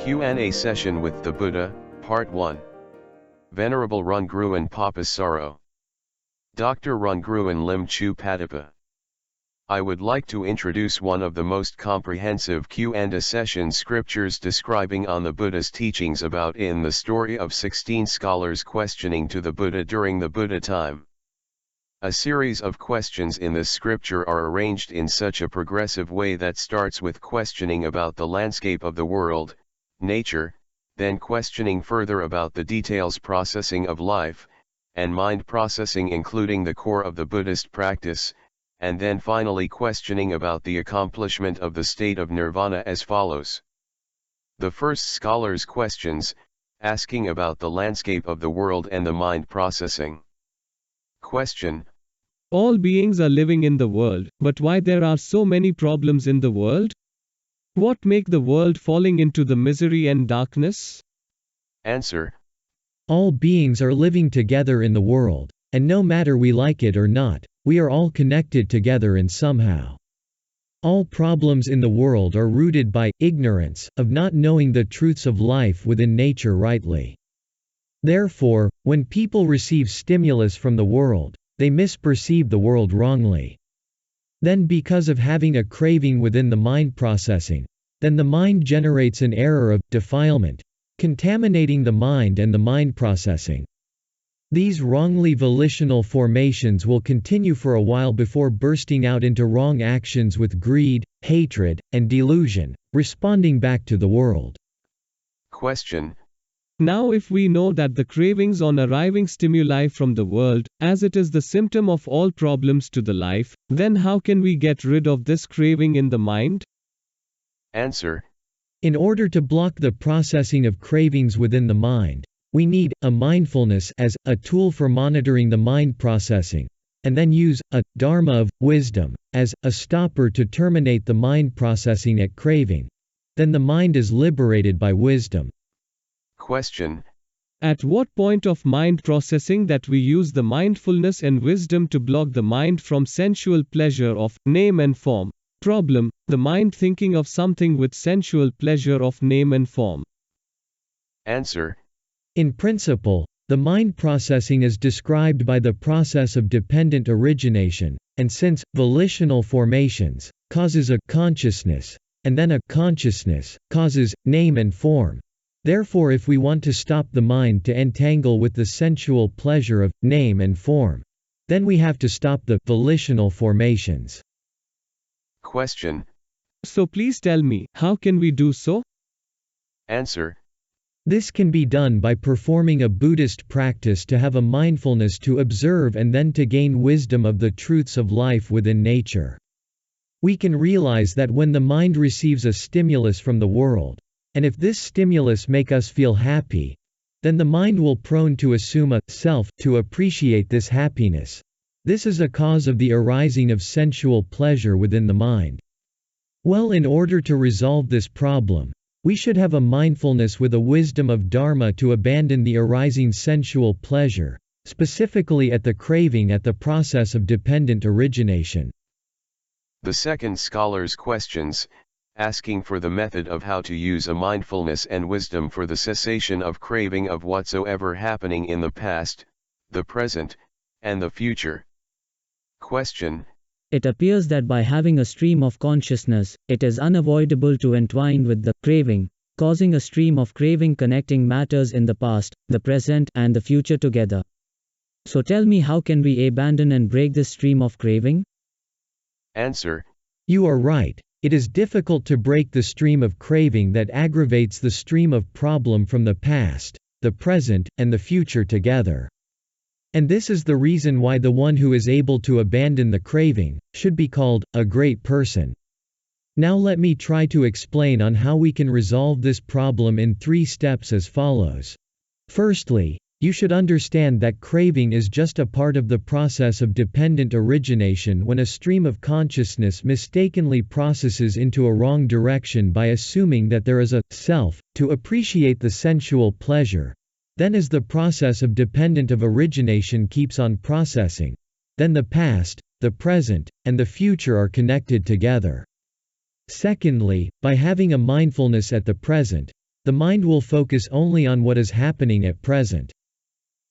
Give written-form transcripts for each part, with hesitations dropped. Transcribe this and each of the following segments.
Q&A session with the Buddha, Part 1. Venerable Rungruan Papasaro. Dr. Rungruan Lim Chu Patapa. I would like to introduce one of the most comprehensive Q&A session scriptures describing on the Buddha's teachings about in the story of 16 scholars questioning to the Buddha during the Buddha time. A series of questions in this scripture are arranged in such a progressive way that starts with questioning about the landscape of the world, nature, then questioning further about the details processing of life, and mind processing including the core of the Buddhist practice, and then finally questioning about the accomplishment of the state of nirvana as follows. The first scholar's questions, asking about the landscape of the world and the mind processing. Question. All beings are living in the world, but why there are so many problems in the world? What make the world falling into the misery and darkness? Answer. All beings are living together in the world, and no matter we like it or not, we are all connected together in somehow. All problems in the world are rooted by ignorance, of not knowing the truths of life within nature rightly. Therefore, when people receive stimulus from the world, they misperceive the world wrongly. Then because of having a craving within the mind processing, then the mind generates an error of defilement, contaminating the mind and the mind processing. These wrongly volitional formations will continue for a while before bursting out into wrong actions with greed, hatred, and delusion, responding back to the world. Question. Now if we know that the cravings on arriving stimuli from the world, as it is the symptom of all problems to the life, then how can we get rid of this craving in the mind? Answer. In order to block the processing of cravings within the mind, we need a mindfulness as a tool for monitoring the mind processing, and then use a dharma of wisdom as a stopper to terminate the mind processing at craving. Then the mind is liberated by wisdom. Question. At what point of mind processing that we use the mindfulness and wisdom to block the mind from sensual pleasure of name and form? Problem. The mind thinking of something with sensual pleasure of name and form. Answer. In principle, the mind processing is described by the process of dependent origination, and since volitional formations causes a consciousness, and then a consciousness causes name and form. Therefore if we want to stop the mind to entangle with the sensual pleasure of name and form, then we have to stop the volitional formations. Question. So please tell me, how can we do so? Answer. This can be done by performing a Buddhist practice to have a mindfulness to observe and then to gain wisdom of the truths of life within nature. We can realize that when the mind receives a stimulus from the world, and if this stimulus make us feel happy, then the mind will prone to assume a self to appreciate this happiness. This is a cause of the arising of sensual pleasure within the mind. Well, in order to resolve this problem, we should have a mindfulness with a wisdom of Dharma to abandon the arising sensual pleasure, specifically at the craving at the process of dependent origination. The second scholar's questions, asking for the method of how to use a mindfulness and wisdom for the cessation of craving of whatsoever happening in the past, the present, and the future. Question. It appears that by having a stream of consciousness, it is unavoidable to entwine with the craving, causing a stream of craving connecting matters in the past, the present, and the future together. So tell me, how can we abandon and break this stream of craving? Answer. You are right. It is difficult to break the stream of craving that aggravates the stream of problem from the past, the present, and the future together. And this is the reason why the one who is able to abandon the craving should be called a great person. Now let me try to explain on how we can resolve this problem in 3 steps as follows. Firstly, you should understand that craving is just a part of the process of dependent origination when a stream of consciousness mistakenly processes into a wrong direction by assuming that there is a self to appreciate the sensual pleasure. Then as the process of dependent of origination keeps on processing, then the past, the present, and the future are connected together. Secondly, by having a mindfulness at the present, the mind will focus only on what is happening at present.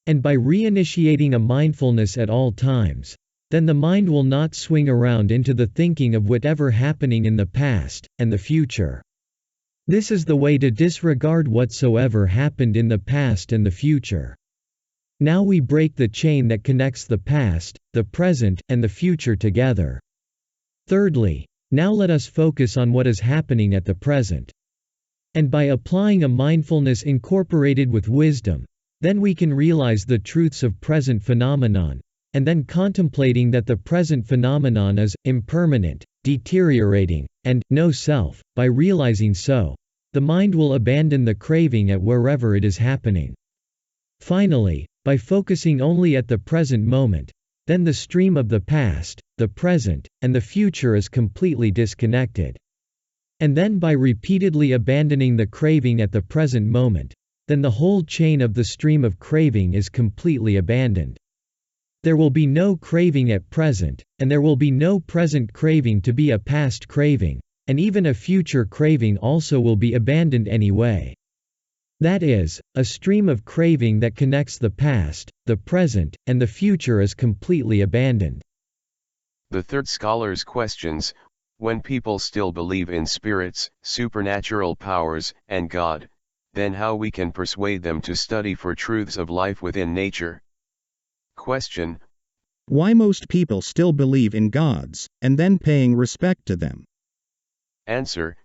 And by reinitiating a mindfulness at all times, then the mind will not swing around into the thinking of whatever happening in the past and the future. This is the way to disregard whatsoever happened in the past and the future. Now we break the chain that connects the past, the present, and the future together. Thirdly, now let us focus on what is happening at the present. And by applying a mindfulness incorporated with wisdom, then we can realize the truths of present phenomenon, and then contemplating that the present phenomenon is impermanent, deteriorating, and no self. By realizing so, the mind will abandon the craving at wherever it is happening. Finally, by focusing only at the present moment, then the stream of the past, the present, and the future is completely disconnected. And then by repeatedly abandoning the craving at the present moment, then the whole chain of the stream of craving is completely abandoned. There will be no craving at present, and there will be no present craving to be a past craving, and even a future craving also will be abandoned anyway. That is, a stream of craving that connects the past, the present, and the future is completely abandoned. The third scholar's questions: when people still believe in spirits, supernatural powers, and God, then how we can persuade them to study for truths of life within nature? Question: why most people still believe in gods, and then paying respect to them? Answer: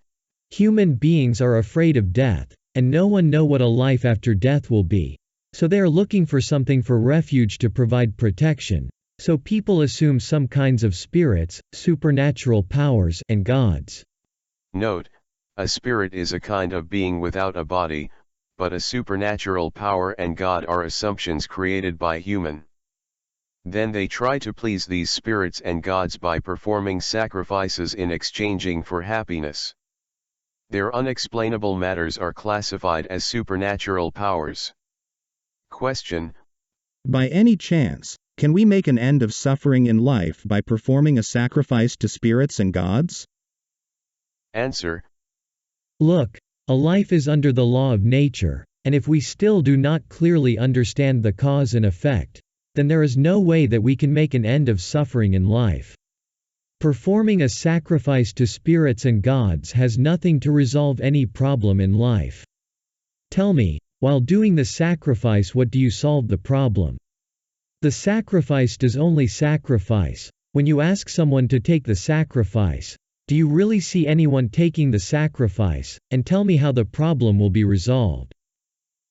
Human beings are afraid of death, and no one knows what a life after death will be. So they are looking for something for refuge to provide protection. So people assume some kinds of spirits, supernatural powers, and gods. Note: a spirit is a kind of being without a body, but a supernatural power and God are assumptions created by human. Then they try to please these spirits and gods by performing sacrifices in exchanging for happiness. Their unexplainable matters are classified as supernatural powers. Question: by any chance, can we make an end of suffering in life by performing a sacrifice to spirits and gods? Answer: Look, a life is under the law of nature, and if we still do not clearly understand the cause and effect, then there is no way that we can make an end of suffering in life. Performing a sacrifice to spirits and gods has nothing to resolve any problem in life. Tell me, while doing the sacrifice, what do you solve the problem? The sacrifice does only sacrifice. When you ask someone to take the sacrifice, do you really see anyone taking the sacrifice? And tell me how the problem will be resolved.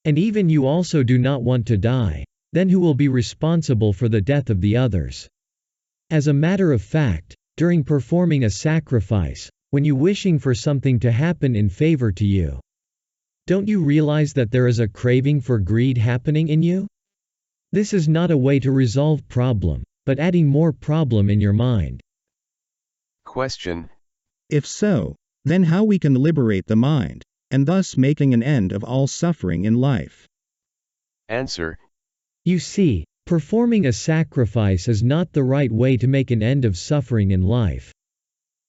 And even you also do not want to die. Then who will be responsible for the death of the others? As a matter of fact, during performing a sacrifice, when you wishing for something to happen in favor to you, don't you realize that there is a craving for greed happening in you? This is not a way to resolve problem, but adding more problem in your mind. Question: if so, then how we can liberate the mind, and thus making an end of all suffering in life? Answer: You see, performing a sacrifice is not the right way to make an end of suffering in life.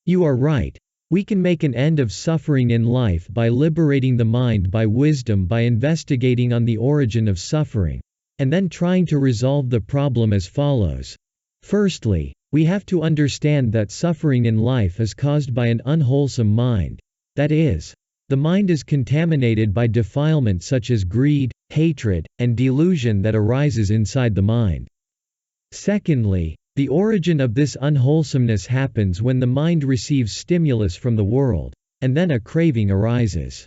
You are right. We can make an end of suffering in life by liberating the mind by wisdom, by investigating on the origin of suffering, and then trying to resolve the problem as follows. Firstly, we have to understand that suffering in life is caused by an unwholesome mind. That is, the mind is contaminated by defilement such as greed, hatred, and delusion that arises inside the mind. Secondly, the origin of this unwholesomeness happens when the mind receives stimulus from the world, and then a craving arises.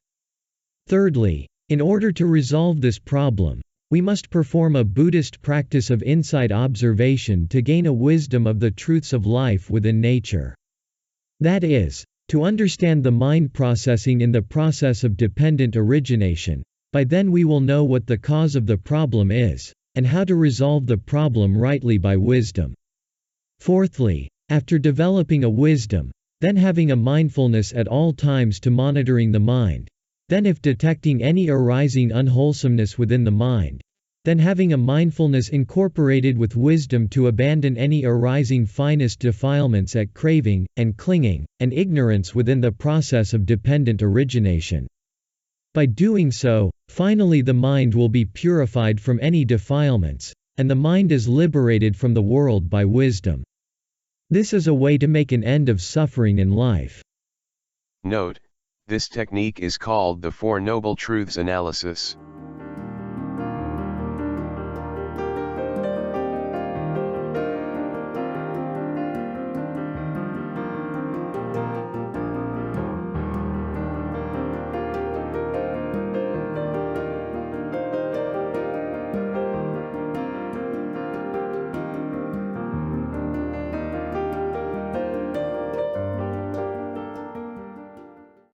Thirdly, in order to resolve this problem, we must perform a Buddhist practice of inside observation to gain a wisdom of the truths of life within nature. That is, to understand the mind processing in the process of dependent origination. By then we will know what the cause of the problem is, and how to resolve the problem rightly by wisdom. Fourthly, after developing a wisdom, then having a mindfulness at all times to monitoring the mind, then if detecting any arising unwholesomeness within the mind, then having a mindfulness incorporated with wisdom to abandon any arising finest defilements at craving, and clinging, and ignorance within the process of dependent origination. By doing so, finally the mind will be purified from any defilements, and the mind is liberated from the world by wisdom. This is a way to make an end of suffering in life. Note, this technique is called the Four Noble Truths analysis.